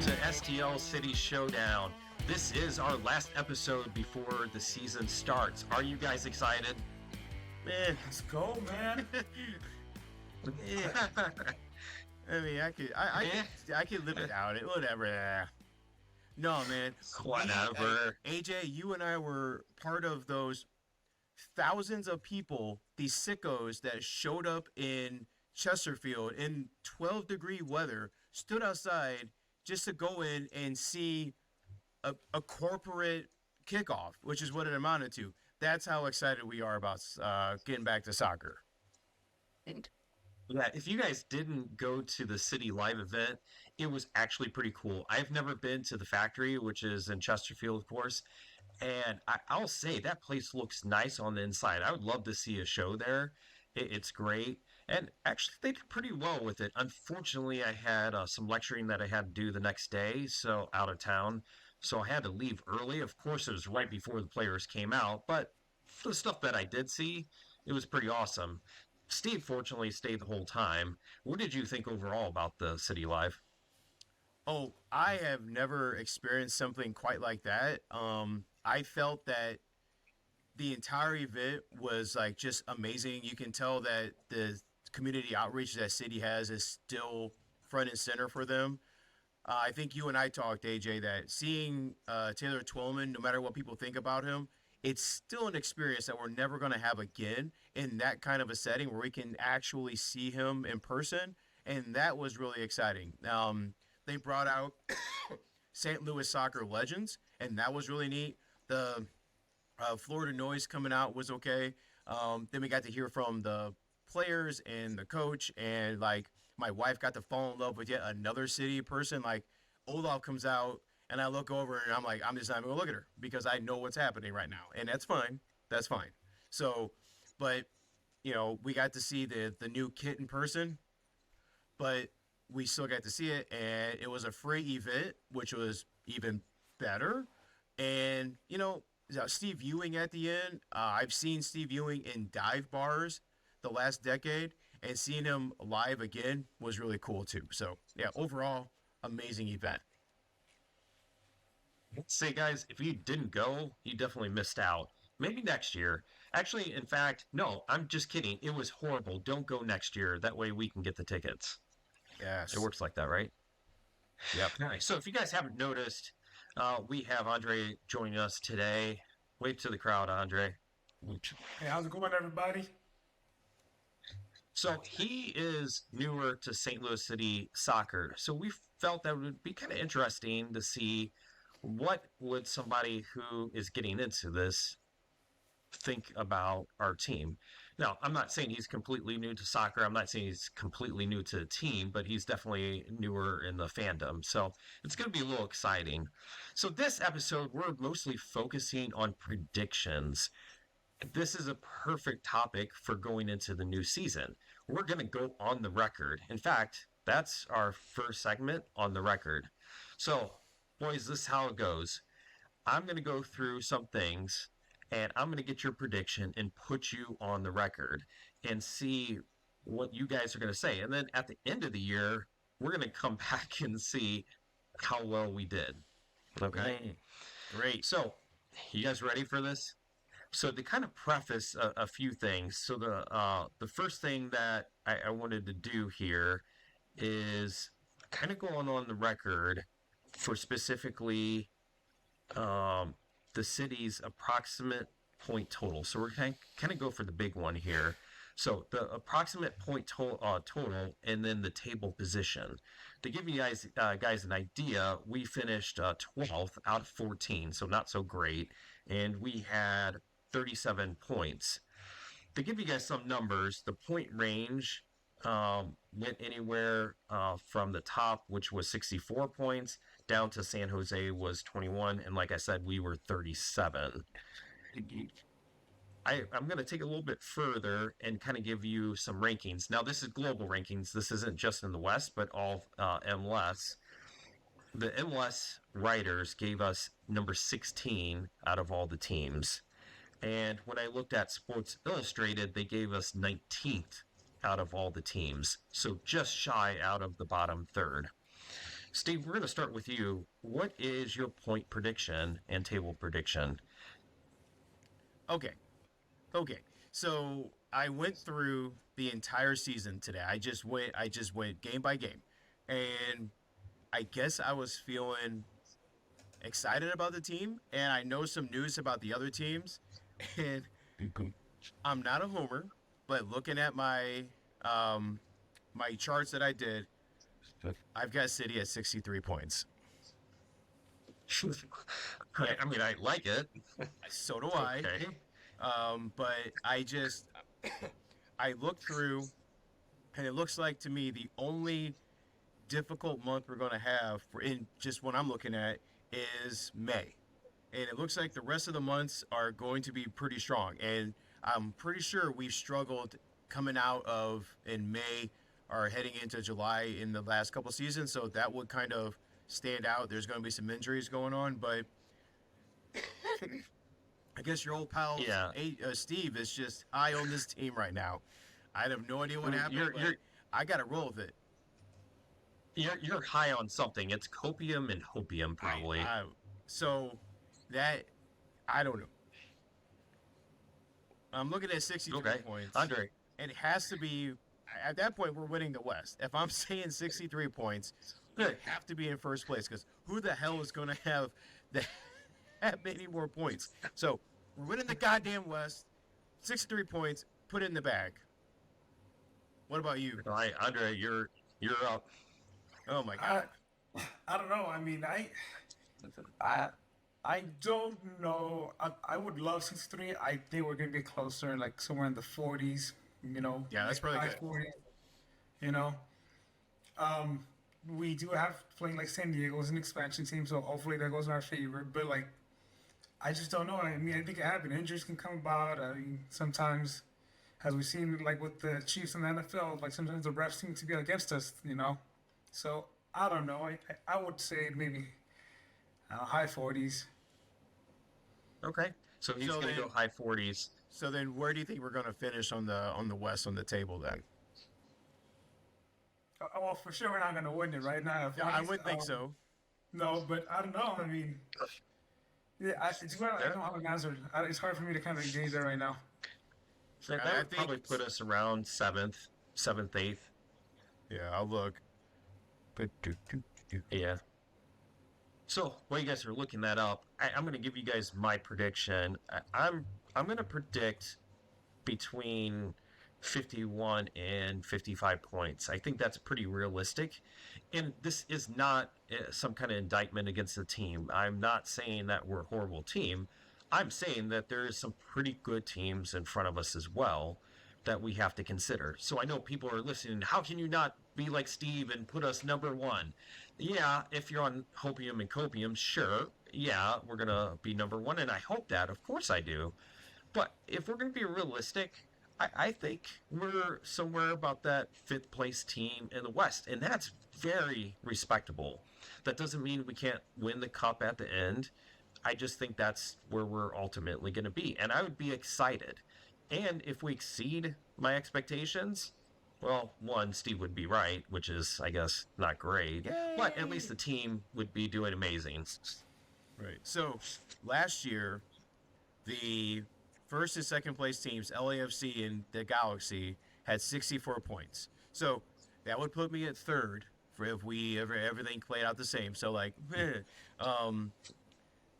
to STL City Showdown. This is our last episode before the season starts. Are you guys excited? Let's go, man. I mean, I could live without it. Whatever. No, man. Whatever. AJ, you and I were part of those thousands of people, these sickos that showed up in Chesterfield in 12-degree weather, stood outside just to go in and see a corporate kickoff, which is what it amounted to. That's how excited we are about getting back to soccer. Yeah, if you guys didn't go to the City Live event, it was actually pretty cool. I've never been to the factory, which is in Chesterfield, of course, and I'll say that place looks nice on the inside. I would love to see a show there. It's great. And actually, they did pretty well with it. Unfortunately, I had some lecturing that I had to do the next day, so out of town. So I had to leave early. Of course, it was right before the players came out, but the stuff that I did see, it was pretty awesome. Steve fortunately stayed the whole time. What did you think overall about the City Live? Oh, I have never experienced something quite like that. I felt that the entire event was like just amazing. You can tell that the community outreach that City has is still front and center for them. I think you and I talked, AJ, that seeing Taylor Twellman, no matter what people think about him, it's still an experience that we're never going to have again in that kind of a setting where we can actually see him in person. And that was really exciting. They brought out St. Louis soccer legends, and that was really neat. The Florida Noise coming out was okay. Then we got to hear from the players and the coach, and like my wife got to fall in love with yet another City person. Like Olaf comes out, and I look over and I'm like, I'm just not even gonna look at her because I know what's happening right now, and that's fine. That's fine. So, but we got to see the new kit in person, but we still got to see it, and it was a free event, which was even better. And Steve Ewing at the end. I've seen Steve Ewing in dive bars the last decade, and seeing him live again was really cool too. So yeah, overall, amazing event. Say, guys, if you didn't go, you definitely missed out. Maybe next year. Actually, in fact, no, I'm just kidding. It was horrible. Don't go next year. That way we can get the tickets. Yes. It works like that, right? Yep. Nice. So if you guys haven't noticed, we have Andre joining us today. Wave to the crowd, Andre. Hey, how's it going, everybody? So he is newer to St. Louis City soccer. So we felt that it would be kind of interesting to see what would somebody who is getting into this think about our team. Now, I'm not saying he's completely new to soccer. I'm not saying he's completely new to the team, but he's definitely newer in the fandom. So it's going to be a little exciting. So this episode, we're mostly focusing on predictions. This is a perfect topic for going into the new season. We're going to go on the record. In fact, that's our first segment, on the record. So, boys, this is how it goes. I'm going to go through some things, and I'm going to get your prediction and put you on the record and see what you guys are going to say. And then at the end of the year, we're going to come back and see how well we did. Okay? Great. So, you guys ready for this? So to kind of preface a few things, so the first thing that I wanted to do here is kind of going on the record for specifically the city's approximate point total. So we're kind of go for the big one here. So the approximate point total, and then the table position. To give you guys an idea, we finished 12th out of 14, so not so great, and we had 37 points. To give you guys some numbers, the point range went anywhere from the top, which was 64 points, down to San Jose was 21, and like I said, we were 37. I'm going to take it a little bit further and kind of give you some rankings. Now, this is global rankings. This isn't just in the West, but all MLS. The MLS writers gave us number 16 out of all the teams. And when I looked at Sports Illustrated, they gave us 19th out of all the teams. So just shy out of the bottom third. Steve, we're going to start with you. What is your point prediction and table prediction? Okay. Okay. So I went through the entire season today. I just went game by game. And I guess I was feeling excited about the team, and I know some news about the other teams. And I'm not a homer, but looking at my charts that I did, I've got City at 63 points. I mean, I like it. So do I. Okay. But I looked through, and it looks like to me the only difficult month we're going to have in just what I'm looking at is May. And it looks like the rest of the months are going to be pretty strong. And I'm pretty sure we've struggled coming out of in May or heading into July in the last couple seasons. So that would kind of stand out. There's going to be some injuries going on, but I guess your old pal Yeah. Steve is just high on this team right now. I have no idea what happened. But I got to roll with it. You're high on something. It's copium and hopium, probably. So that I don't know. I'm looking at 63 Okay. points. Andre, And it has to be at that point we're winning the West. If I'm saying 63 points, we have to be in first place because who the hell is going to have that many more points? So we're winning the goddamn West. 63 points. Put it in the bag. What about you? all right, Andre, you're up. Oh my god. I don't know. I mean, I don't know. I would love 63. I think we're gonna be closer, like somewhere in the 40s. You know. Yeah, that's like probably high good. 40s, you know. We do have playing like San Diego is an expansion team, so hopefully that goes in our favor. But like, I just don't know. I mean, I think it happened. Injuries can come about. I mean, sometimes, as we've seen, like with the Chiefs in the NFL, like sometimes the refs seem to be against us. You know. So I don't know. I would say maybe high 40s. Okay. So he's So going to then- go high 40s. So then, where do you think we're going to finish on the West on the table then? Well, for sure we're not gonna win it right now. Yeah, I wouldn't think so. No, but I don't know. I mean, yeah, I don't have an answer. It's hard for me to kind of gauge that right now. So that I would think probably it's- put us around seventh, 8th. Yeah, I'll look. Yeah. So while you guys are looking that up, I'm going to give you guys my prediction. I'm going to predict between 51 and 55 points. I think that's pretty realistic. And this is not some kind of indictment against the team. I'm not saying that we're a horrible team. I'm saying that there is some pretty good teams in front of us as well that we have to consider. So I know people are listening. How can you not be like Steve and put us number one? Yeah, if you're on hopium and copium, sure. Yeah, we're going to be number one. And I hope that. Of course I do. But if we're going to be realistic, I think we're somewhere about that 5th place team in the West. And that's very respectable. That doesn't mean we can't win the cup at the end. I just think that's where we're ultimately going to be. And I would be excited. And if we exceed my expectations, well, one, Steve would be right, which is, I guess, not great. But at least the team would be doing amazing. Right. So last year, the first and second place teams, LAFC and the Galaxy, had 64 points. So that would put me at third for if we everything played out the same. So like,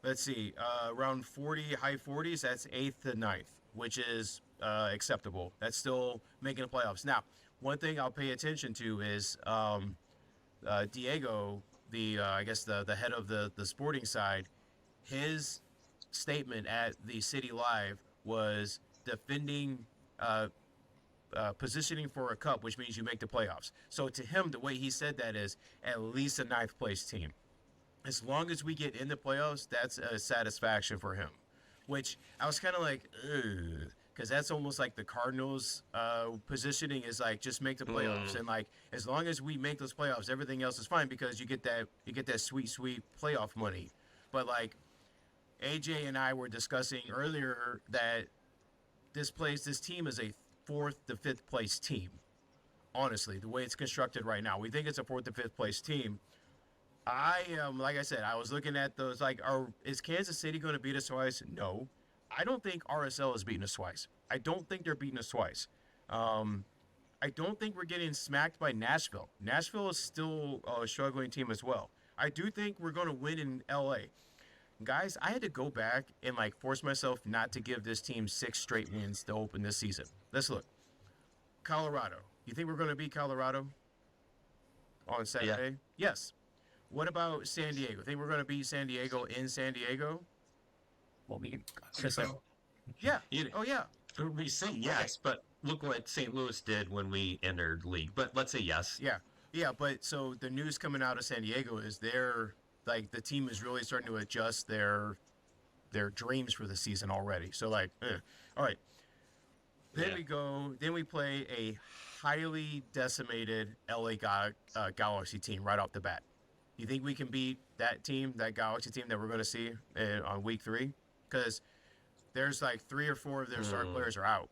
let's see, around 40, high 40s. That's 8th to 9th, which is acceptable. That's still making the playoffs. Now, one thing I'll pay attention to is Diego, I guess the head of the sporting side, his statement at the City Live was defending positioning for a cup, which means you make the playoffs. So to him, the way he said that is at least a 9th place team. As long as we get in the playoffs, that's a satisfaction for him. Which I was kind of like, because that's almost like the Cardinals' positioning is like just make the playoffs, and like as long as we make those playoffs, everything else is fine because you get that sweet playoff money. But like AJ and I were discussing earlier that this team is a 4th to 5th place team. Honestly, the way it's constructed right now, we think it's a 4th to 5th place team. I am, like I said, I was looking at those. Like, is Kansas City going to beat us twice? No, I don't think RSL is beating us twice. I don't think they're beating us twice. Um, I don't think we're getting smacked by Nashville. Nashville is still a struggling team as well. I do think we're going to win in LA. Guys, I had to go back and like force myself not to give this team 6 straight wins to open this season. Let's look. Colorado. You think we're going to beat Colorado on Saturday? Yes. What about San Diego? Think we're going to beat San Diego in San Diego? Well, we So, Yeah. You- Oh yeah. we say yes, but look what St. Louis did when we entered league. But let's say yes. Yeah. Yeah, but so the news coming out of San Diego is they're like the team is really starting to adjust their dreams for the season already. So like, all right. Then Yeah. we go. Then we play a highly decimated LA Galaxy team right off the bat. You think we can beat that team, that Galaxy team that we're going to see on week 3? Because there's like 3 or 4 of their star players are out.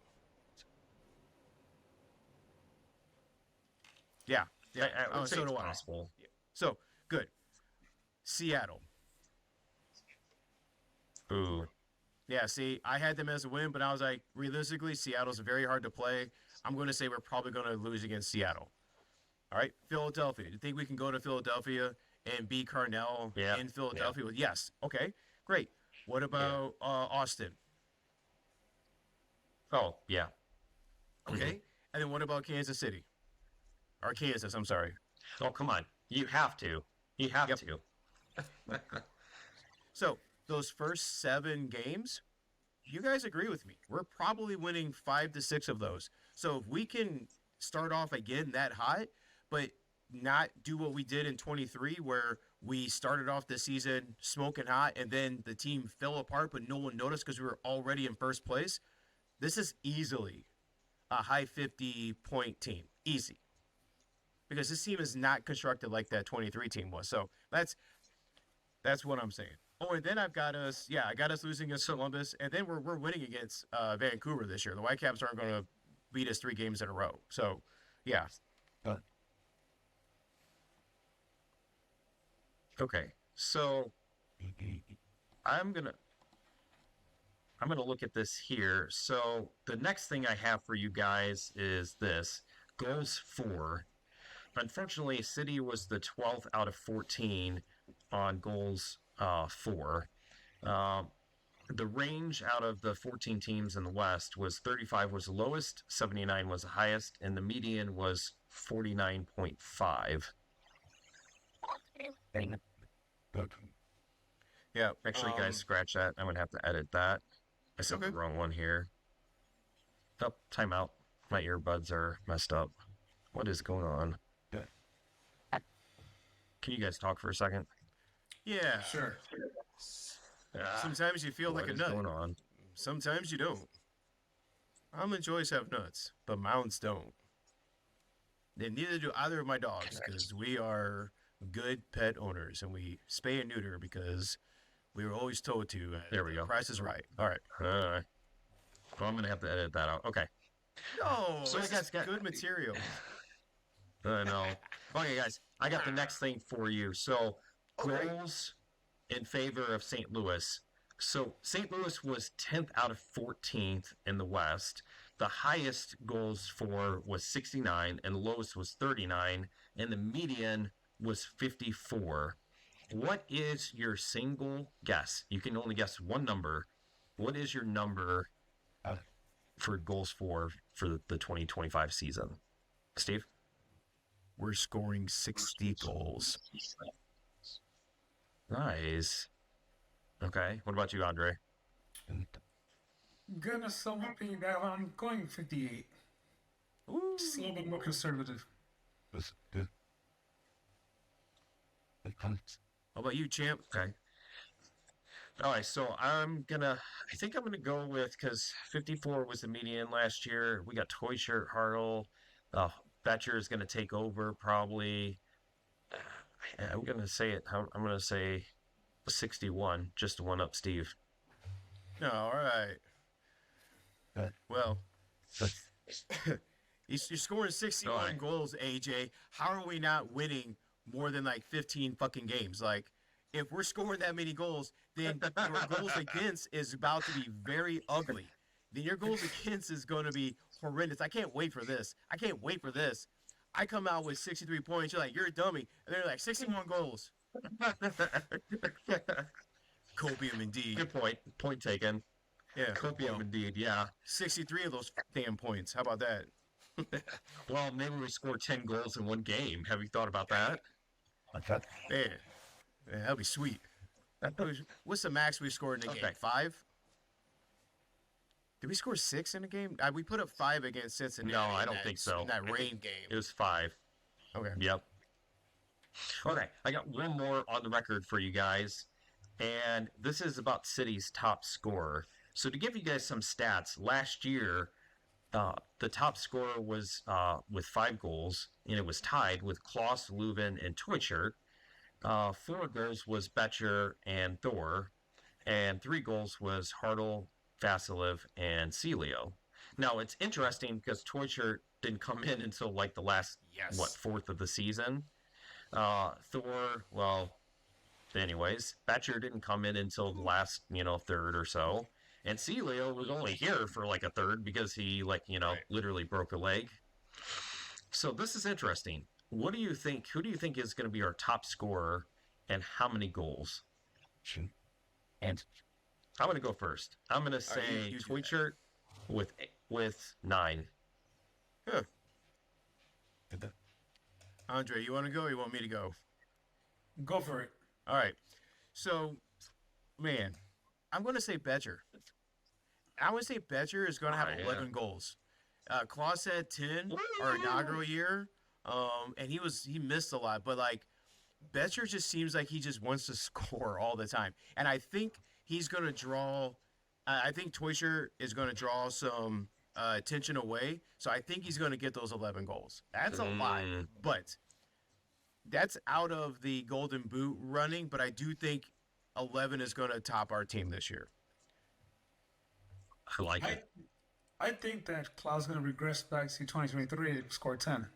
Yeah. Yeah. I would say so it's do I. possible. So good. Seattle. Ooh. Yeah, see, I had them as a win, but I was like, realistically, Seattle's very hard to play. I'm going to say we're probably going to lose against Seattle. All right, Philadelphia. Do you think we can go to Philadelphia and beat Carnell Yeah, in Philadelphia? Yes. Okay, great. What about Austin? Oh, yeah. Okay. And then what about Kansas City? Or Kansas, I'm sorry. Oh, come on. You have to. You have Yep. to. So those first 7 games, you guys agree with me. We're probably winning 5 to 6 of those. So if we can start off again that hot, but not do what we did in 23, where we started off the season smoking hot and then the team fell apart, but no one noticed because we were already in first place. This is easily a high 50-point team. Easy. Because this team is not constructed like that 23 team was. So that's what I'm saying. Oh, and then I got us losing against Columbus, and then we're winning against Vancouver this year. The Whitecaps aren't going to beat us 3 games in a row. So, yeah. Okay. So I'm gonna look at this here. So the next thing I have for you guys is this: goals for. Unfortunately, City was the 12th out of 14 on goals for. The range out of the 14 teams in the West was 35 was the lowest, 79 was the highest, and the median was 49.5. Yeah. Actually, guys, scratch that. I'm gonna have to edit that. I said Okay. the wrong one here. Oh, timeout. My earbuds are messed up. What is going on? Can you guys talk for a second? Yeah. sure. Sometimes you feel like What a is nut. going on? Sometimes you don't. Almond Joys have nuts, but Mounds don't. And neither do either of my dogs, because we are good pet owners and we spay and neuter because we were always told to. There we go. Price is right. All right. Well, I'm gonna have to edit that out. Okay. No, So this you guys is got- good material. I know. Okay, guys, I got the next thing for you. So, Okay. goals in favor of St. Louis. So, St. Louis was 10th out of 14th in the West. The highest goals for was 69, and the lowest was 39, and the median was 54. What is your single guess? You can only guess one number. What is your number for goals for the 2025 season? Steve? We're scoring 60 goals. Nice. Okay. What about you, Andre? Gonna somewhat be that I'm going 58. Ooh. Just a little bit more conservative. How about you, champ? Okay. All right. So I think I'm gonna go with, because 54 was the median last year. We got Toy Shirt Hartle. Betcher is gonna take over probably. I'm gonna say it. I'm gonna say 61, just to one up Steve. No, all right. Well, you're scoring 61 All right. goals, AJ. How are we not winning more than like 15 fucking games. Like, if we're scoring that many goals, then your goals against is about to be very ugly. Then your goals against is going to be horrendous. I can't wait for this. I can't wait for this. I come out with 63 points. You're like, you're a dummy. And they're like, 61 goals. Copium indeed. Good point. Point taken. Yeah. Copium Well, indeed. Yeah. 63 of those damn points. How about that? Well, maybe we score 10 goals in one game. Have you thought about that? Yeah. Yeah, that'd be sweet. What's the max we scored in a game? Okay. 5? Did we score 6 in a game? We put up 5 against Cincinnati. No, I in don't that- think so. In that rain game. It was 5. Okay. Yep. Okay, I got one more on the record for you guys, and this is about City's top scorer. So to give you guys some stats, last year, the top scorer was with 5 goals, and it was tied with Klaus, Leuven, and Teutschert. 4 goals was Betcher and Thor, and 3 goals was Hartl, Vasilev, and Celio. Now it's interesting because Teutschert didn't come in until like the last Yes. fourth of the season. Thor, well, anyways, Betcher didn't come in until the last, third or so. And Celio was only here for like a third because he, Right. literally broke a leg. So this is interesting. What do you think? Who do you think is going to be our top scorer and how many goals? And I'm going to go first. I'm going to All right, say you do that. Teutschert with 9. Andre, you want to go or you want me to go? Go for it. All right. So, man, I'm going to say Betcher. I would say Betcher is going to have Oh, yeah. 11 goals. Klaus had 10 our inaugural year, and he missed a lot. But like, Betcher just seems like he just wants to score all the time, and I think he's going to draw. I think Teuscher is going to draw some attention away, so I think he's going to get those 11 goals. That's a lot, Mm. but that's out of the Golden Boot running. But I do think 11 is going to top our team this year. I like I, it. I think that Klaus going to regress back to 2023 and score 10.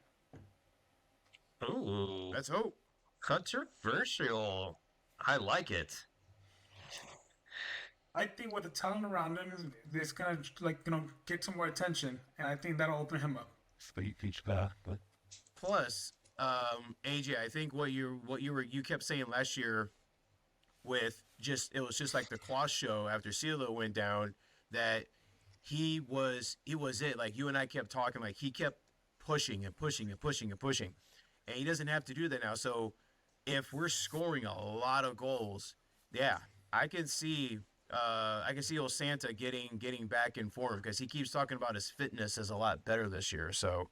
Ooh, Let's hope. controversial. I like it. I think with the talent around him, it's going to get some more attention, and I think that'll open him up. Plus, AJ, I think what you kept saying last year with it was just like the Klaus show after CeeLo went down, that he was it. Like, you and I kept talking, like he kept pushing and pushing and pushing and pushing, and he doesn't have to do that now. So if we're scoring a lot of goals, yeah, I can see old Santa getting back in form, because he keeps talking about his fitness is a lot better this year. So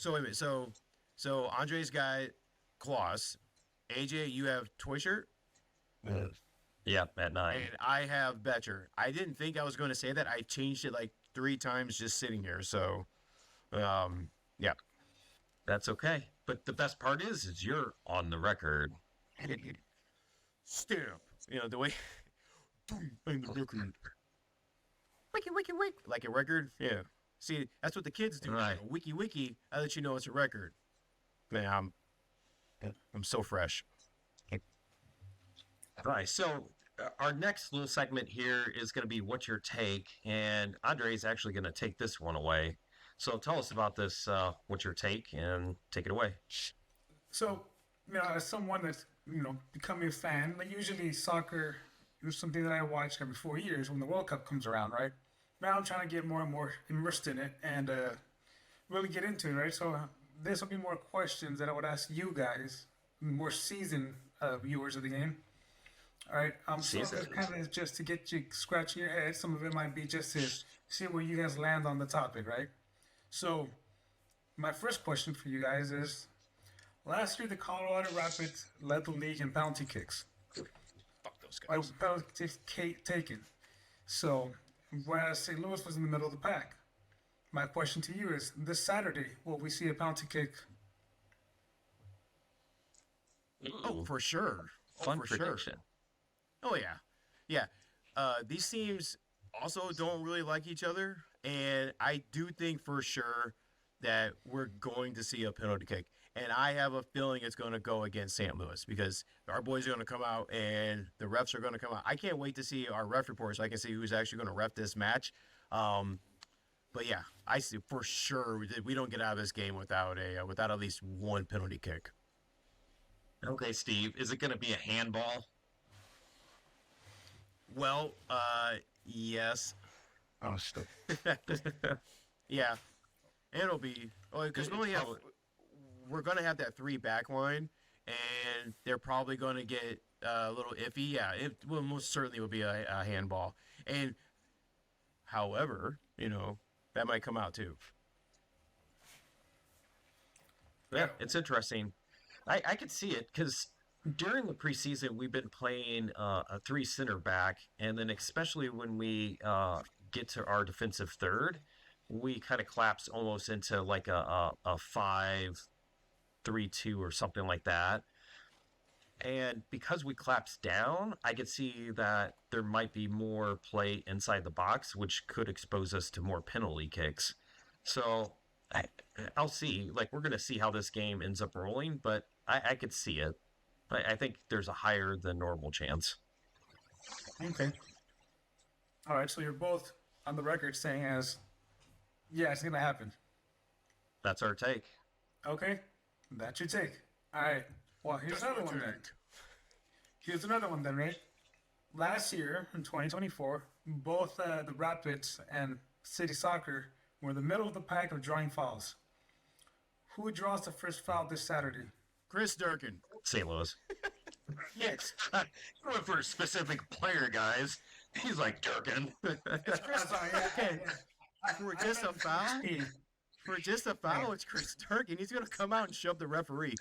wait a minute. So Andre's got Klaus. AJ, you have Teuscher, Yep, at 9. and I have Betcher. I didn't think I was going to say that. I changed it like 3 times just sitting here. So, yeah. That's okay. But the best part is you're on the record. Stamp. The way. I'm the record. Wiki, wiki, wiki. Like a record? Yeah. See, that's what the kids do. Right. Wiki, wiki. I let you know it's a record. Man, I'm so fresh. Right. So our next little segment here is going to be What's Your Take? And Andre is actually going to take this one away. So tell us about this, What's Your Take? And take it away. So, as someone that's, becoming a fan, like usually soccer is something that I watch every 4 years when the World Cup comes around, right? Now I'm trying to get more and more immersed in it and really get into it, right? So this will be more questions that I would ask you guys, more seasoned viewers of the game. All right. So this Seasoned. kind of just to get you scratching your head. Some of it might be just to see where you guys land on the topic, right? So my first question for you guys is, last year the Colorado Rapids led the league in penalty kicks. Fuck those guys. Penalties taken. So whereas St. Louis was in the middle of the pack. My question to you is, this Saturday, will we see a penalty kick? Oh, for sure. Fun for sure. prediction. Oh yeah, yeah. These teams also don't really like each other, and I do think for sure that we're going to see a penalty kick. And I have a feeling it's going to go against St. Louis because our boys are going to come out and the refs are going to come out. I can't wait to see our ref reports so I can see who's actually going to ref this match. But yeah, I see for sure that we don't get out of this game without at least one penalty kick. Okay, Steve, is it going to be a handball? Well, yes. Oh, stop. Yeah, it'll be because we're gonna have that 3 back line, and they're probably gonna get a little iffy. Yeah, it will most certainly will be a handball. And however, that might come out too. Yeah, it's interesting. I could see it because during the preseason we've been playing a 3 center back, and then especially when we get to our defensive third, we kind of collapse almost into like a 5-3-2 or something like that. And because we collapse down, I could see that there might be more play inside the box, which could expose us to more penalty kicks. So I'll see. Like, we're going to see how this game ends up rolling, but I could see it. I think there's a higher than normal chance. Okay. All right, so you're both on the record saying yeah, it's gonna happen. That's our take. Okay, that's your take. All right. Well, here's another one then. Here's another one then, right? Last year in 2024, both the Rapids and City Soccer were in the middle of the pack of drawing fouls. Who draws the first foul this Saturday? Chris Durkin. St. Louis. Yes. Going for a specific player, guys. He's like Durkin. It's Chris Durkin. For just a foul? For just a foul, it's Chris Durkin. He's going to come out and shove the referee.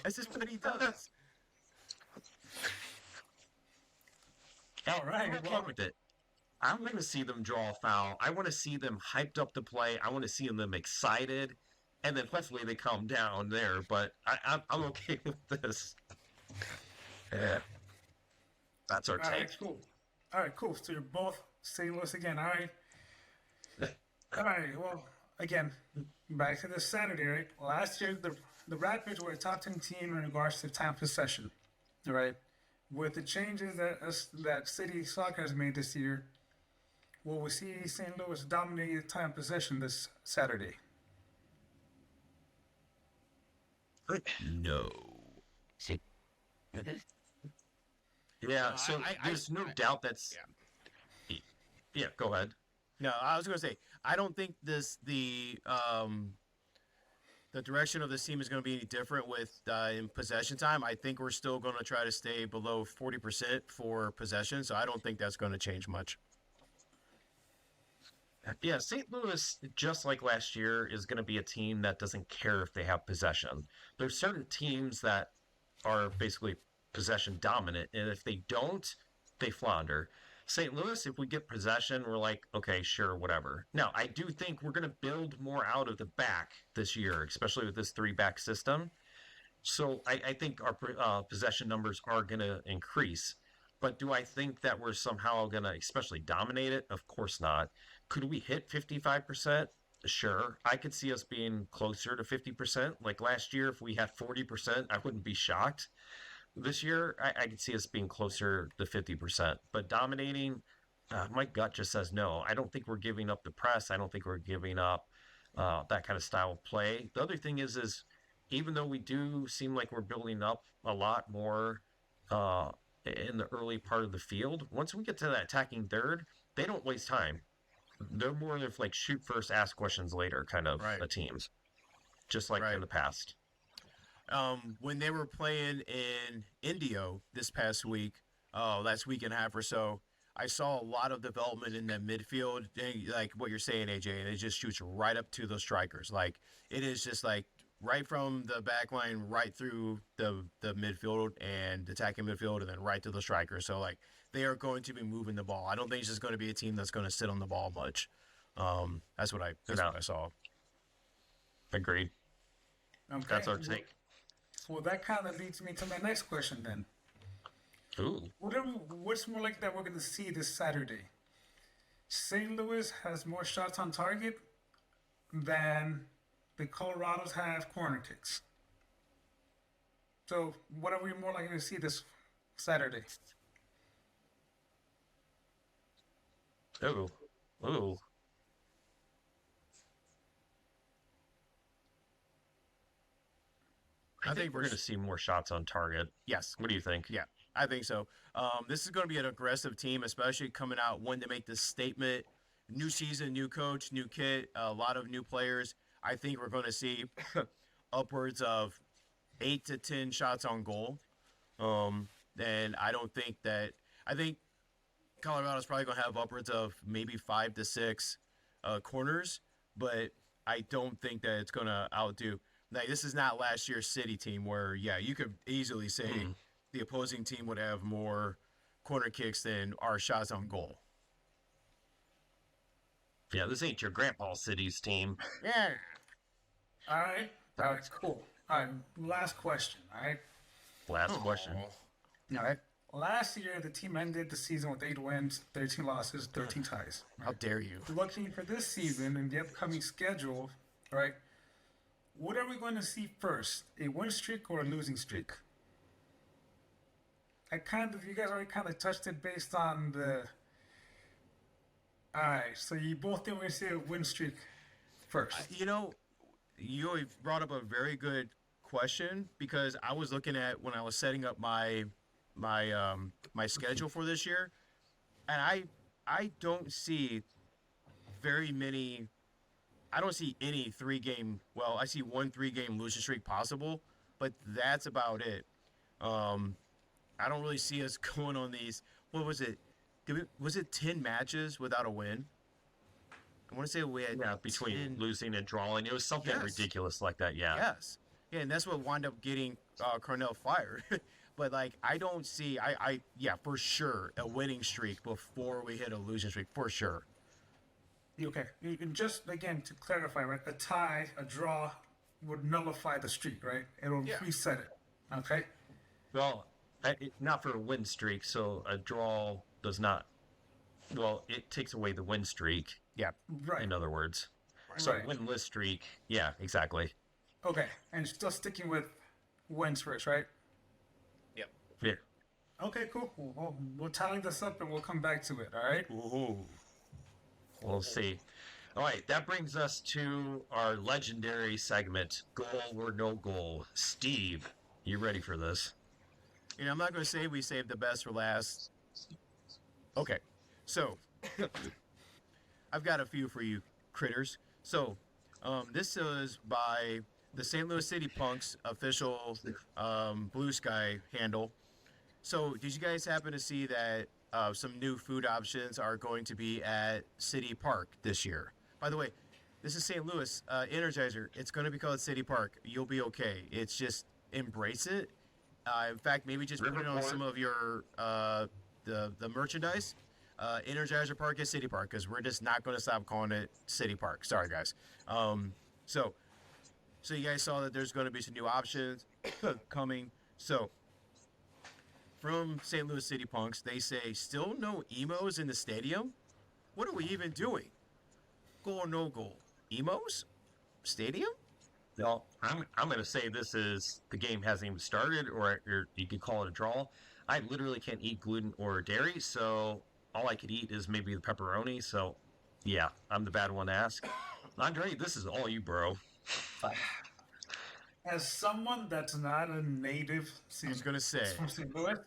That's just what he does. All right. I'm okay with it. I'm going to see them draw a foul. I want to see them hyped up to play. I want to see them excited. And then hopefully they calm down there. But I'm okay with this. Yeah. That's our All take. right, cool. All right, cool. So you're both St. Louis again. All right. All right. Well, again, back to this Saturday, right? Last year, the Rapids were a top 10 team in regards to time possession, right? With the changes that City Soccer has made this year, will we see St. Louis dominate time possession this Saturday? No. Yeah, so there's no doubt that's... Yeah, go ahead. No, I was going to say, I don't think the direction of this team is going to be any different with in possession time. I think we're still going to try to stay below 40% for possession, so I don't think that's going to change much. Yeah, St. Louis, just like last year, is going to be a team that doesn't care if they have possession. There's certain teams that are basically possession dominant, and if they don't, they flounder. St. Louis, if we get possession, we're like, okay, sure, whatever. Now, I do think we're going to build more out of the back this year, especially with this 3-back system. So I think our possession numbers are going to increase. But do I think that we're somehow going to especially dominate it? Of course not. Could we hit 55%? Sure. I could see us being closer to 50%. Like last year, if we had 40%, I wouldn't be shocked. This year, I could see us being closer to 50%. But dominating, my gut just says no. I don't think we're giving up the press. I don't think we're giving up that kind of style of play. The other thing is even though we do seem like we're building up a lot more in the early part of the field, once we get to that attacking third, they don't waste time. They're more of like shoot first, ask questions later kind of teams, just like in the past. When they were playing in Indio this past week, last week and a half or so, I saw a lot of development in that midfield, like what you're saying, AJ, and it just shoots right up to those strikers. Like it is just like right from the back line, right through the midfield and attacking midfield, and then right to the strikers. So like they are going to be moving the ball. I don't think it's just going to be a team that's going to sit on the ball much. That's what I saw. Agreed. Okay. That's our take. Well, that kind of leads me to my next question then. Ooh. What's more like that we're going to see this Saturday? St. Louis has more shots on target than the Colorados have corner kicks. So what are we more likely to see this Saturday? Oh, oh. I think we're going to see more shots on target. Yes. What do you think? Yeah, I think so. This is going to be an aggressive team, especially coming out when to make this statement. New season, new coach, new kit, a lot of new players. I think we're going to see upwards of 8 to 10 shots on goal. And I don't think that. I think Colorado's probably going to have upwards of maybe 5 to 6 corners, but I don't think that it's going to outdo. Like, this is not last year's City team where, yeah, you could easily say the opposing team would have more corner kicks than our shots on goal. Yeah, this ain't your Grandpa City's team. Yeah. All right. All right. Cool. All right. Last question. All right. Last question. All right. Last year, the team ended the season with 8 wins, 13 losses, 13 ties. How dare you? Looking for this season and the upcoming schedule, right? What are we going to see first? A win streak or a losing streak? You guys already kind of touched it based on the. Alright, so you both think we're going to see a win streak first. You know, you brought up a very good question because I was looking at when I was setting up my schedule for this year, and I don't see very many. I don't see any 3-game. Well, I see 1 3-game losing streak possible, but that's about it. I don't really see us going on these. What was it? Was it 10 matches without a win? I want to say we had between 10. losing and drawing. It was something Yes. ridiculous like that, yeah. Yes. Yeah, and that's what wound up getting Cornell fired. But, like, I don't see, yeah, for sure, a winning streak before we hit a losing streak, for sure. Okay, you can just, again, to clarify, right? A tie, a draw would nullify the streak, right? It'll Yeah. reset it. Okay? Well, not for a win streak, so a draw does not. Well, it takes away the win streak, Yeah. Right. in other words. So Right. winless streak, yeah, exactly. Okay, and still sticking with wins first, right? Yep. Yeah. Okay, cool. We'll tally this up and we'll come back to it, all right? Ooh. We'll see. All right, that brings us to our legendary segment, Goal or No Goal. Steve, you ready for this? You know, I'm not going to say we saved the best for last. Okay, so I've got a few for you critters. So this is by the St. Louis City Punks official Blue Sky handle. So did you guys happen to see that some new food options are going to be at City Park this year? By the way, this is St. Louis Energizer. It's going to be called City Park. You'll be okay. It's just embrace it. In fact, maybe just put it on some of your the merchandise. Energizer Park is City Park because we're just not going to stop calling it City Park. Sorry, guys. So you guys saw that there's going to be some new options coming. So from St. Louis City Punks, they say still no emos in the stadium. What are we even doing? Goal or no goal? Emos? Stadium? No, I'm going to say this is the game hasn't even started, or you could call it a draw. I literally can't eat gluten or dairy, so all I could eat is maybe the pepperoni. So, yeah, I'm the bad one to ask. Andre, this is all you, bro. As someone that's not a native I was going to say. from St. Louis,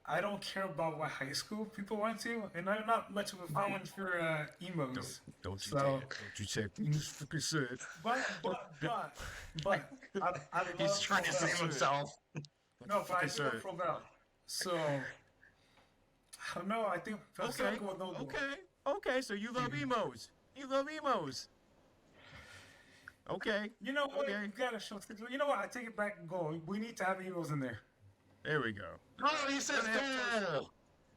I don't care about what high school people went to, and I'm not much of a fan for emos. Don't you So- don't you take just fucking say it. But I He's love trying to Provel. save himself. No, but I fucking do love say it. Provel. So I don't know. I think that's Okay. not going no goal. Okay, so you love emos. You love emos. Okay. You know what? Okay. You gotta show. You know what? I take it back and go. We need to have emos in there. There we go. Oh, he says goal.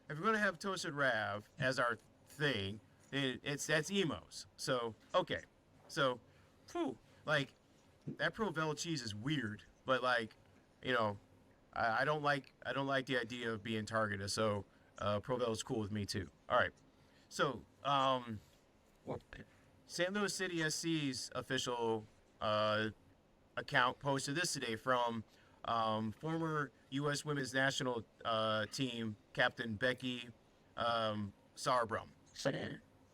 If we're gonna have Toasted Rav as our thing, then that's emos. So okay. So whew, like that Provel cheese is weird, but like, you know, I don't like the idea of being targeted, so Provel is cool with me too. Alright. So St. Louis City SC's official account posted this today from former U.S. Women's National Team Captain Becky Sauerbrunn.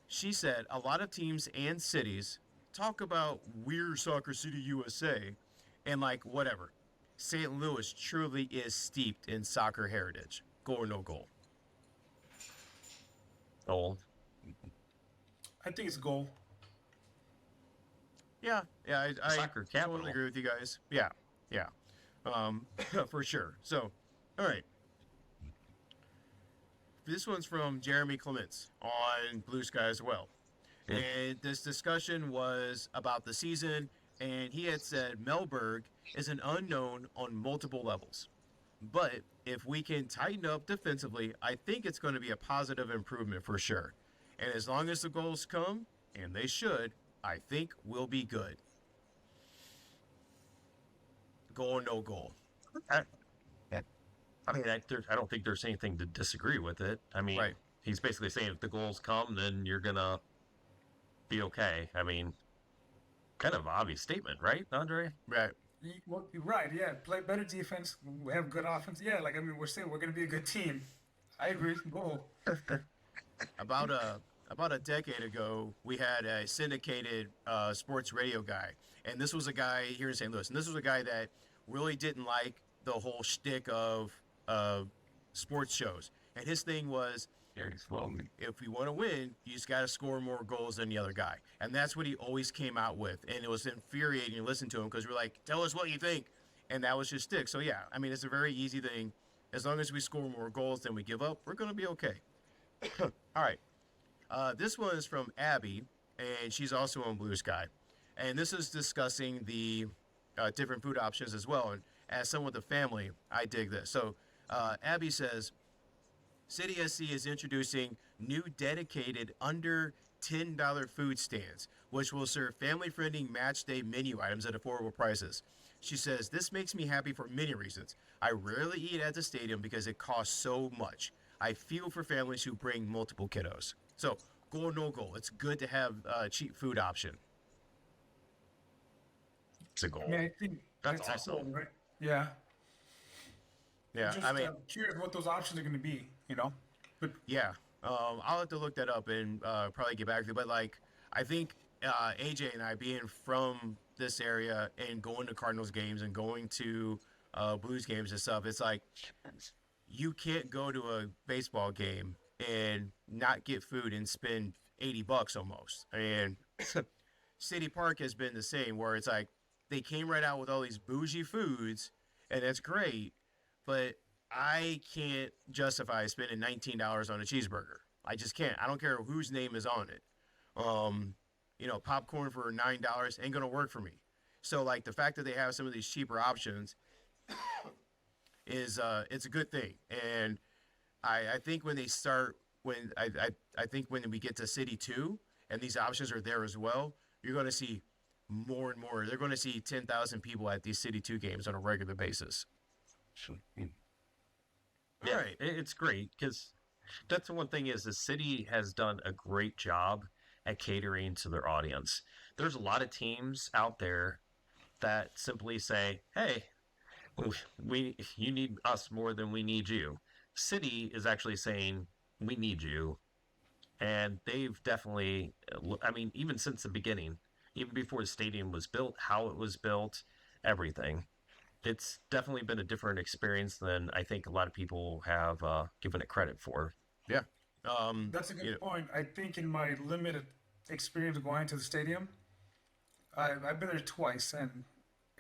She said a lot of teams and cities talk about we're Soccer City USA and like whatever. St. Louis truly is steeped in soccer heritage. Goal or no goal? Goal. I think it's a goal. Yeah, I Soccer capital. totally agree with you guys. Yeah, for sure. So, all right. This one's from Jeremy Clements on Blue Sky as well. Yeah. And this discussion was about the season, and he had said Melberg is an unknown on multiple levels. But if we can tighten up defensively, I think it's going to be a positive improvement for sure. And as long as the goals come, and they should, I think we'll be good. Goal or no goal? I mean, I don't think there's anything to disagree with it. I mean, Right. he's basically saying if the goals come, then you're gonna be okay. I mean, kind of obvious statement, right, Andre? Right. Well, you're right. Yeah, play better defense. We have good offense. Yeah, like I mean, we're saying we're gonna be a good team. I agree. Goal. About a decade ago, we had a syndicated sports radio guy, and this was a guy here in St. Louis, and this was a guy that really didn't like the whole shtick of sports shows. And his thing was, if you want to win, you just got to score more goals than the other guy, and that's what he always came out with. And it was infuriating to listen to him because we're like, tell us what you think, and that was his shtick. So yeah, I mean, it's a very easy thing. As long as we score more goals than we give up, we're gonna be okay. All right. This one is from Abby, and she's also on Blue Sky. And this is discussing the different food options as well. And as someone with a family, I dig this. So Abby says, City SC is introducing new dedicated under $10 food stands, which will serve family-friendly match day menu items at affordable prices. She says, this makes me happy for many reasons. I rarely eat at the stadium because it costs so much. I feel for families who bring multiple kiddos. So, goal or no goal, it's good to have a cheap food option. It's a goal. I mean, I think That's a awesome. goal, right? Yeah. Yeah, Just, I mean, curious what those options are gonna be. You know. But yeah. I'll have to look that up and probably get back to you. But, like, I think AJ and I, being from this area and going to Cardinals games and going to Blues games and stuff, it's like you can't go to a baseball game and not get food and spend $80 almost. And City Park has been the same, where it's like they came right out with all these bougie foods, and it's great, but I can't justify spending $19 on a cheeseburger. I just can't. I don't care whose name is on it. Popcorn for $9 ain't gonna work for me. So like the fact that they have some of these cheaper options is it's a good thing. And I think when they start, I think when we get to City 2 and these options are there as well, you're going to see more and more. They're going to see 10,000 people at these City 2 games on a regular basis. Yeah, All right. it's great because that's the one thing is the city has done a great job at catering to their audience. There's a lot of teams out there that simply say, "Hey, you need us more than we need you." City is actually saying, "We need you," and they've definitely. I mean, even since the beginning, even before the stadium was built, how it was built, everything. It's definitely been a different experience than I think a lot of people have given it credit for. Yeah. that's a good you know, point. I think in my limited experience going to the stadium, I've been there twice, and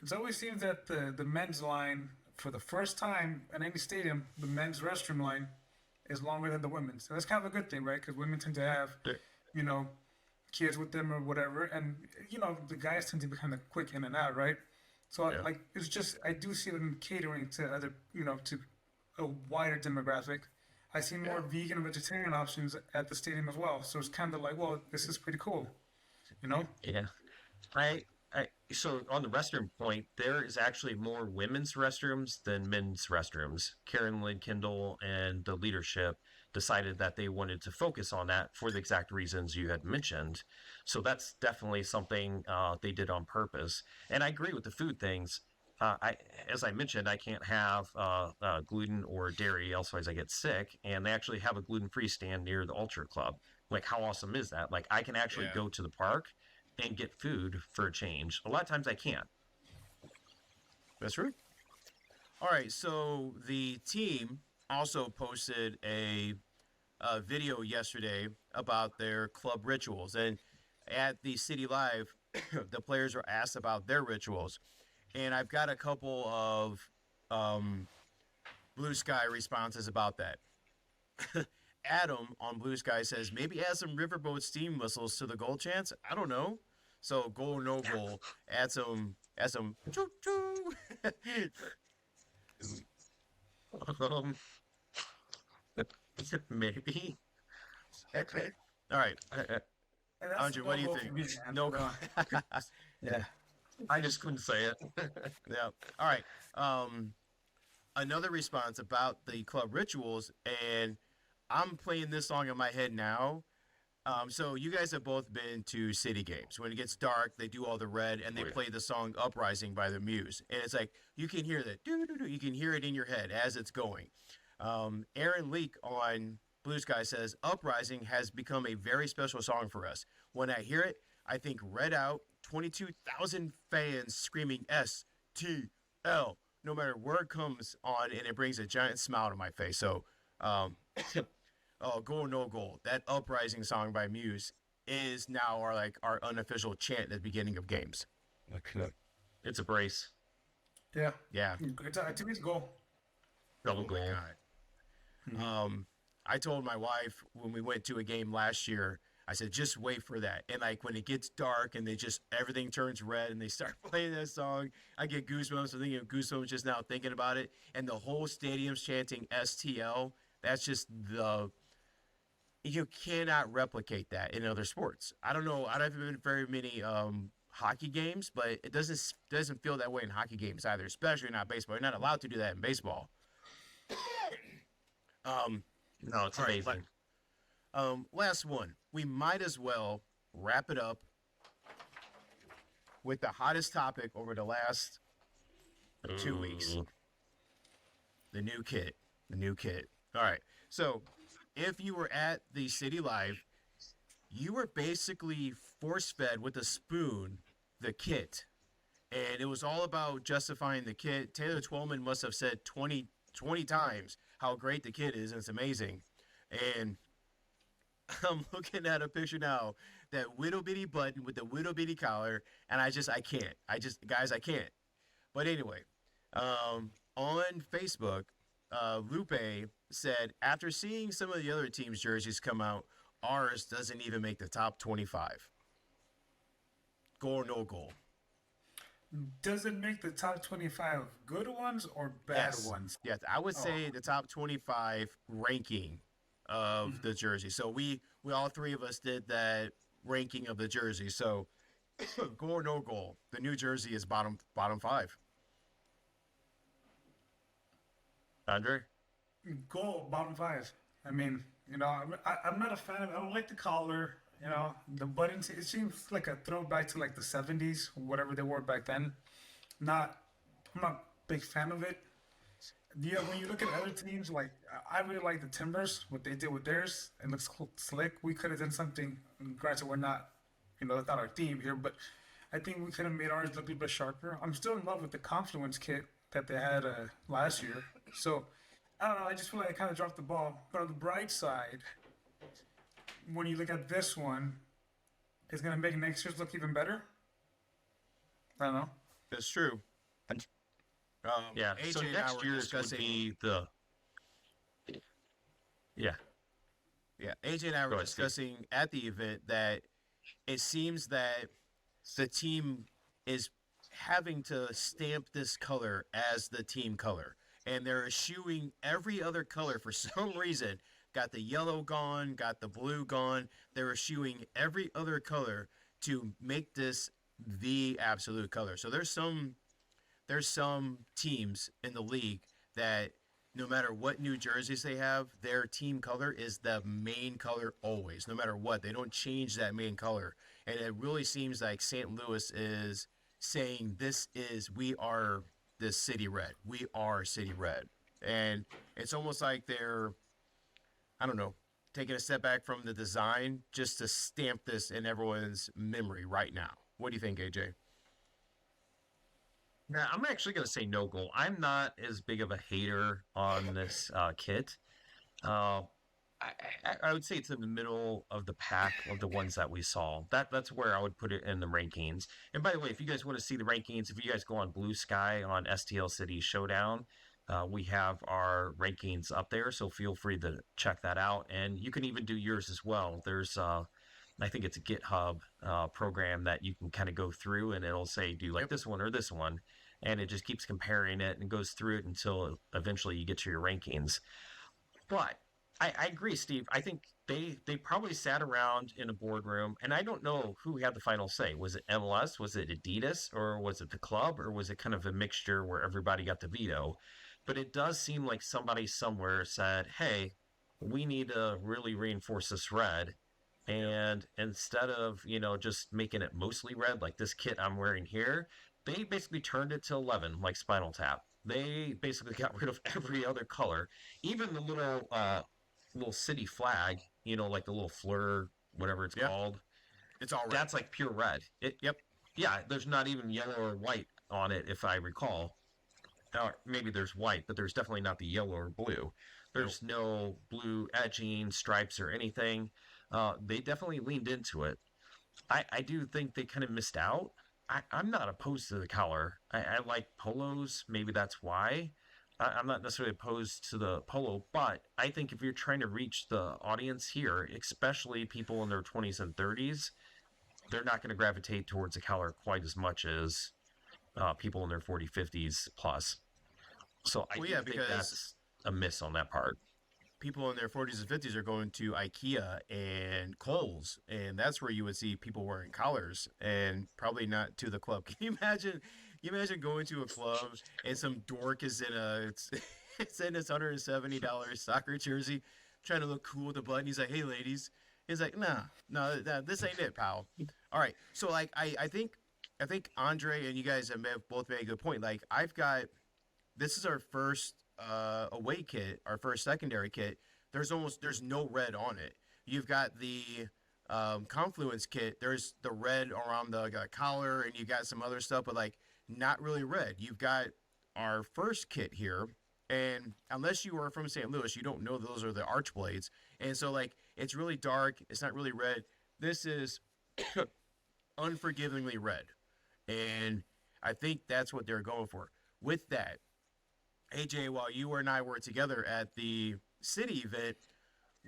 it always seems that the men's line, for the first time in any stadium, the men's restroom line is longer than the women's. So that's kind of a good thing, right? Because women tend to have, There- you know, kids with them or whatever, and the guys tend to be kind of quick in and out, right? So Yeah. like it's just I do see them catering to other, to a wider demographic. I see more vegan and vegetarian options at the stadium as well. So it's kind of like, well, this is pretty cool, you know? Yeah. So on the restroom point, there is actually more women's restrooms than men's restrooms. Karen Lynn Kindle and the leadership decided that they wanted to focus on that for the exact reasons you had mentioned. So that's definitely something they did on purpose. And I agree with the food things. As I mentioned, I can't have gluten or dairy, otherwise I get sick. And they actually have a gluten-free stand near the Ultra Club. Like, how awesome is that? Like, I can actually Yeah. go to the park and get food for a change. A lot of times I can't. That's true. All right, so the team also posted a video yesterday about their club rituals, and at the City Live, the players were asked about their rituals, and I've got a couple of Blue Sky responses about that. Adam on Blue Sky says maybe add some riverboat steam whistles to the goal chants. I don't know. So goal or no goal, add some choo choo. Um, maybe. All right, And that's Andre, what do you no goal think? for me, man. No For goal. real. Yeah. I just couldn't say it. Yeah. All right. Another response about the club rituals, and I'm playing this song in my head now. So you guys have both been to city games. When it gets dark, they do all the red, and they Oh, yeah. play the song "Uprising" by the Muse, and it's like you can hear that. You can hear it in your head as it's going. Aaron Leak on Blue Sky says "Uprising" has become a very special song for us. When I hear it, I think Red Out, 22,000 fans screaming STL, no matter where it comes on, and it brings a giant smile to my face. So, oh, goal or no goal. That Uprising song by Muse is now our unofficial chant at the beginning of games. It's a brace. Yeah. Yeah. To me, it's goal. Double Oh my goal. God. I told my wife when we went to a game last year, I said, just wait for that. And like when it gets dark and everything turns red and they start playing that song, I get goosebumps. I'm thinking of goosebumps just now thinking about it. And the whole stadium's chanting STL. That's just you cannot replicate that in other sports. I don't know. I haven't been to very many hockey games, but it doesn't feel that way in hockey games either, especially not baseball. You're not allowed to do that in baseball. No, it's All right, amazing. last one. We might as well wrap it up with the hottest topic over the last 2 weeks. Ooh. The new kit. The new kit. All right. So, if you were at the City Live, you were basically force fed with a spoon the kit. And it was all about justifying the kit. Taylor Twellman must have said 20 times how great the kit is, and it's amazing. And I'm looking at a picture now, that little bitty button with the little bitty collar, and I can't. Guys, I can't. But anyway, on Facebook, Lupe said, after seeing some of the other teams' jerseys come out, ours doesn't even make the top 25. Goal or no goal? Does it make the top 25 good ones or bad Yes. ones? Yes, I would say the top 25 ranking of the jersey. So we all three of us did that ranking of the jersey. So goal or no goal, the New Jersey is bottom 5. Andre? Goal, bottom 5. I mean, I'm not a fan of it. I don't like the collar. The buttons. It seems like a throwback to like the 70s, whatever they wore back then. I'm not a big fan of it. Yeah, when you look at other teams, like I really like the Timbers, what they did with theirs. It looks slick. We could have done something. Granted, we're not, that's not our theme here, but I think we could have made ours look a little bit sharper. I'm still in love with the Confluence kit that they had last year. So I don't know. I just feel like I kind of dropped the ball. But on the bright side, when you look at this one, it's gonna make next year's look even better. I don't know. That's true. Yeah. AJ So and I next were year's would discussing. be the. Yeah. Yeah, AJ and I Go were ahead, Steve. discussing at the event that it seems that the team is having to stamp this color as the team color, and they're eschewing every other color for some reason. Got the yellow gone, got the blue gone. They're eschewing every other color to make this the absolute color. So there's some teams in the league that no matter what new jerseys they have, their team color is the main color always, no matter what. They don't change that main color. And it really seems like St. Louis is saying we are the city red. We are city red. And it's almost like they're, I don't know, taking a step back from the design just to stamp this in everyone's memory right now. What do you think, AJ? Yeah, I'm actually going to say no goal. I'm not as big of a hater on this kit. Uh, I would say it's in the middle of the pack of the ones that we saw. That's where I would put it in the rankings. And by the way, if you guys want to see the rankings, if you guys go on Blue Sky on STL City Showdown, we have our rankings up there. So feel free to check that out. And you can even do yours as well. There's I think it's a GitHub program that you can kind of go through, and it'll say, do you like this one or this one? And it just keeps comparing it and goes through it until eventually you get to your rankings. But I agree, Steve. I think they probably sat around in a boardroom, and I don't know who had the final say. Was it MLS? Was it Adidas? Or was it the club? Or was it kind of a mixture where everybody got the veto? But it does seem like somebody somewhere said, hey, we need to really reinforce this red. And instead of, just making it mostly red, like this kit I'm wearing here, they basically turned it to 11, like Spinal Tap. They basically got rid of every other color, even the little city flag, like the little fleur, whatever it's called. It's all red. That's like pure red. Yeah, there's not even yellow or white on it, if I recall. Or maybe there's white, but there's definitely not the yellow or blue. There's no blue edging, stripes, or anything. They definitely leaned into it. I do think they kind of missed out. I'm not opposed to the color. I like polos. Maybe that's why. I'm not necessarily opposed to the polo, but I think if you're trying to reach the audience here, especially people in their 20s and 30s, they're not going to gravitate towards the color quite as much as people in their 40s, 50s plus. So I think because that's a miss on that part. people in their 40s and 50s are going to IKEA and Kohl's, and that's where you would see people wearing collars, and probably not to the club. Can you imagine? Can you imagine going to a club and some dork is in it's in his $170 soccer jersey, trying to look cool with a button. He's like, "Hey, ladies." He's like, "Nah, this ain't it, pal." All right, so like I think Andre and you guys have both made a good point. Like this is our first away kit, our first secondary kit. There's no red on it. You've got the Confluence kit. There's the red around the collar, and you got some other stuff, but like not really red. You've got our first kit here, and unless you are from St. Louis, you don't know those are the Archblades. And so like it's really dark. It's not really red. This is unforgivingly red, and I think that's what they're going for. With that, AJ, while you and I were together at the city event,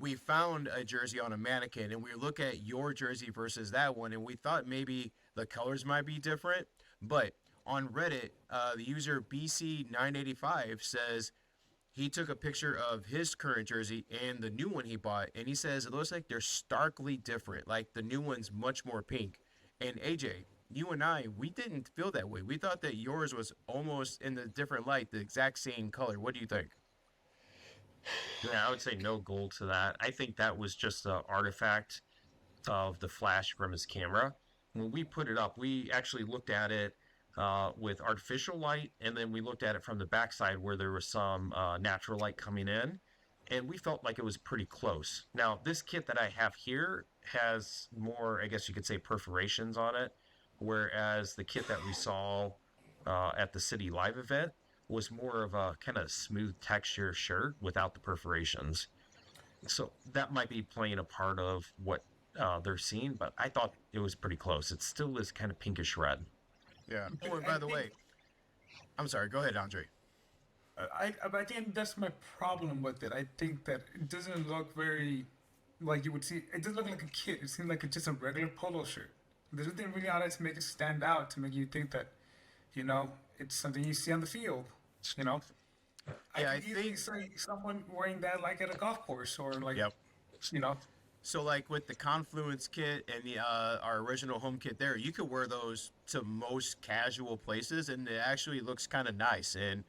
we found a jersey on a mannequin, and we look at your jersey versus that one, and we thought maybe the colors might be different. But on Reddit, the user BC985 says he took a picture of his current jersey and the new one he bought, and he says it looks like they're starkly different. Like the new one's much more pink. And AJ, you and I, we didn't feel that way. We thought that yours was almost in the different light, the exact same color. What do you think? Yeah, I would say no gold to that. I think that was just an artifact of the flash from his camera. When we put it up, we actually looked at it with artificial light, and then we looked at it from the backside where there was some natural light coming in, and we felt like it was pretty close. Now, this kit that I have here has more, I guess you could say, perforations on it, whereas the kit that we saw at the City Live event was more of a kind of smooth texture shirt without the perforations. So that might be playing a part of what they're seeing, but I thought it was pretty close. It still is kind of pinkish red. Yeah. Oh, and by the way, I'm sorry. Go ahead, Andre. I think that's my problem with it. I think that it doesn't look very like you would see. It doesn't look like a kit. It seems like it's just a regular polo shirt. There's nothing really on it to make it stand out, to make you think that, it's something you see on the field. Yeah, I think see someone wearing that like at a golf course or like, Yep. you know. So like with the Confluence kit and the our original home kit there, you could wear those to most casual places, and it actually looks kind of nice. And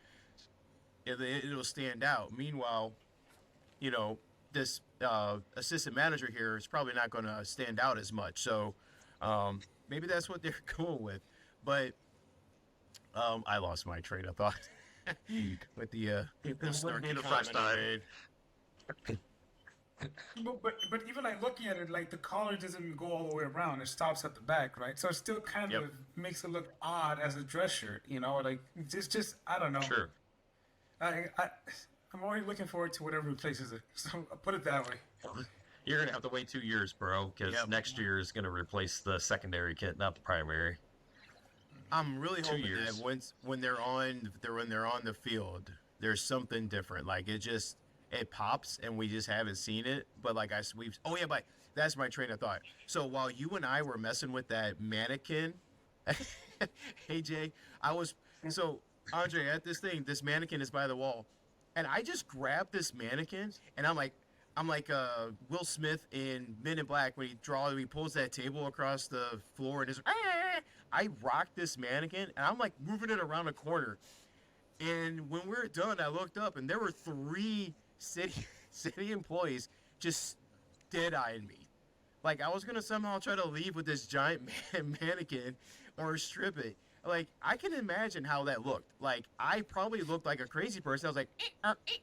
it'll stand out. Meanwhile, you know, this assistant manager here is probably not going to stand out as much. So maybe that's what they're going with. But I lost my train of thought with the wouldn't need a snarky fresh comment I start. made. But even like looking at it, like the collar doesn't go all the way around; it stops at the back, right? So it still kind Yep. of makes it look odd as a dress shirt, you know? Like just I don't know. True. I'm already looking forward to whatever replaces it. So I'll put it that way. You're gonna have to wait 2 years, bro, because Yep. next year is gonna replace the secondary kit, not the primary. I'm really 2 hoping years. that when they're on the field, there's something different. Like it pops, and we just haven't seen it. But like we've oh yeah, but that's my train of thought. So while you and I were messing with that mannequin, AJ, so Andre at this mannequin is by the wall, and I just grabbed this mannequin, and I'm like Will Smith in Men in Black when he pulls that table across the floor and just I rocked this mannequin, and I'm like moving it around a corner. And when we were done, I looked up, and there were 3 city employees just dead-eyeing me. Like I was gonna somehow try to leave with this giant mannequin or strip it. Like I can imagine how that looked. Like I probably looked like a crazy person. I was like,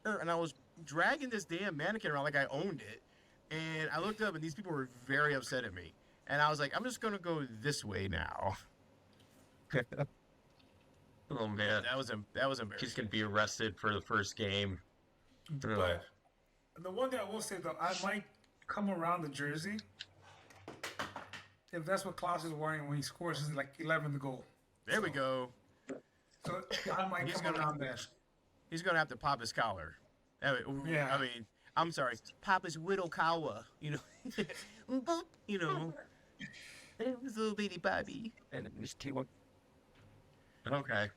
and I was dragging this damn mannequin around like I owned it. And I looked up, and these people were very upset at me. And I was like, I'm just gonna go this way now. Oh man, That was embarrassing. he's gonna be arrested for the first game. But the one thing I will say though, I might come around the jersey if that's what Klaus is wearing when he scores his like 11th goal. There we go. So I might He's come gonna- around that. He's gonna have to pop his collar. Yeah. I mean, I'm sorry, pop his widow collar. You know, you know, it was little bitty Bobby. And Okay.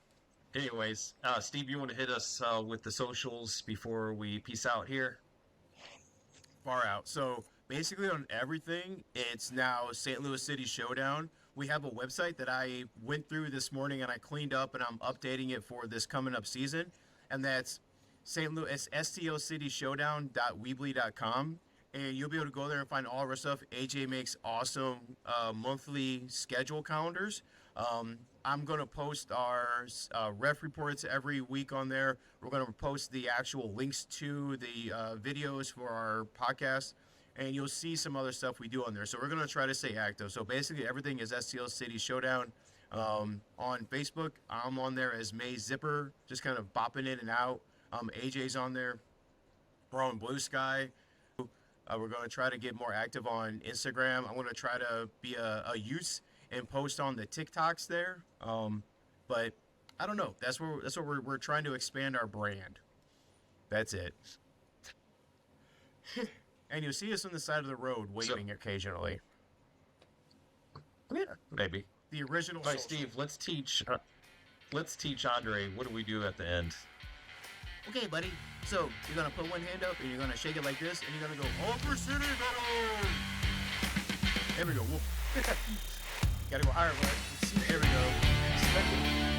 Anyways, Steve, you want to hit us with the socials before we peace out here? far out. So basically, on everything, it's now St. Louis City Showdown. We have a website that I went through this morning and I cleaned up, and I'm updating it for this coming up season, and that's St. Louis. It's stlcityshowdown.weebly.com, and you'll be able to go there and find all of our stuff. AJ makes awesome monthly schedule calendars. I'm going to post our ref reports every week on there. We're going to post the actual links to the videos for our podcast, and you'll see some other stuff we do on there. So we're going to try to stay active. So basically everything is STL City Showdown. On Facebook, I'm on there as May Zipper, just kind of bopping in and out. AJ's on there. We're on Blue Sky. We're going to try to get more active on Instagram. I'm going to try to be a use and post on the TikToks there. But I don't know. That's what we're trying to expand our brand. That's it. And you'll see us on the side of the road waving occasionally. Yeah, maybe. The original. All right, social. Steve. Let's teach Andre. What do we do at the end? Okay, buddy. So you're gonna put one hand up and you're gonna shake it like this, and you're gonna go over city. Go! There we go. Gotta go higher, bud. There we go.